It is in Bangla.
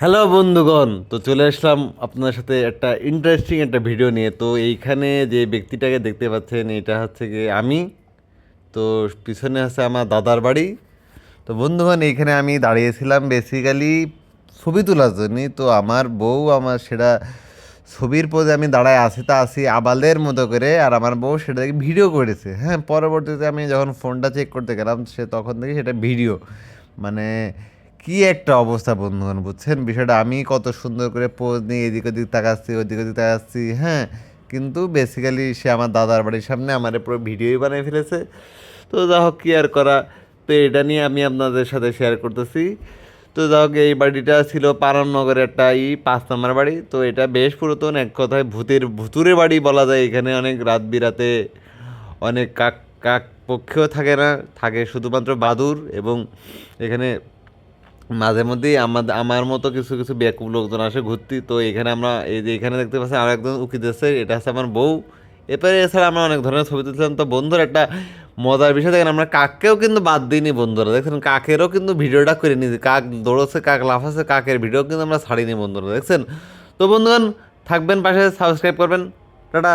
হ্যালো বন্ধুগণ, তো চলে আসলাম আপনার সাথে একটা ইন্টারেস্টিং একটা ভিডিও নিয়ে। তো এইখানে যে ব্যক্তিটাকে দেখতে পাচ্ছেন এটা হচ্ছে গিয়ে আমি। তো পিছনে আছে আমার দাদার বাড়ি। তো বন্ধুগণ, এইখানে আমি দাঁড়িয়েছিলাম বেসিক্যালি ছবি তোলার জন্যই। তো আমার বউ আমার সেটা ছবির পোজে আমি দাঁড়ায় আছি তা আছি আবালের মতো করে, আর আমার বউ সেটা দেখে ভিডিও করেছে। হ্যাঁ, পরবর্তীতে আমি যখন ফোনটা চেক করতে গেলাম সে তখন থেকে সেটা ভিডিও, মানে কি একটা অবস্থা বন্ধুগণ, বুঝছেন বিষয়টা। আমি কত সুন্দর করে পোজ নিয়ে এদিক ওদিক তাকাচ্ছি ওদিক ওদিক তাকাচ্ছি, হ্যাঁ, কিন্তু বেসিক্যালি সে আমার দাদার বাড়ির সামনে আমার পুরো ভিডিওই বানিয়ে ফেলেছে। তো যা হোক, কি আর করা। তো এটা নিয়ে আমি আপনাদের সাথে শেয়ার করতেছি। তো যা হোক, এই বাড়িটা ছিল পারাননগরের একটা 5 নম্বর বাড়ি। তো এটা বেশ পুরাতন, এক কথায় ভুতুরে বাড়ি বলা যায়। এখানে অনেক রাত বিরাতে অনেক কাক কাক পক্ষেও থাকে না, থাকে শুধুমাত্র বাদুর। এবং এখানে মাঝে মধ্যেই আমার মতো কিছু কিছু বেকুব লোকজন আসে ঘুরতে। তো এখানে আমরা এই যে এখানে দেখতে পাচ্ছি আর একজন উকি দিচ্ছে, এটা হচ্ছে আমার বউ। এরপরে এছাড়া আমরা অনেক ধরনের ছবি তুলছিলাম। তো বন্ধুর একটা মজার বিষয় দেখেন, আমরা কাককেও কিন্তু বাদ দিইনি বন্ধুরা। দেখছেন, কাকেরও কিন্তু ভিডিওটা করে নিয়েছি। কাক দৌড়চ্ছে, কাক লাফাচ্ছে, কাকের ভিডিও কিন্তু আমরা ছাড়িনি বন্ধুরা, দেখছেন। তো বন্ধুগণ, থাকবেন পাশে, সাবস্ক্রাইব করবেন। টাটা।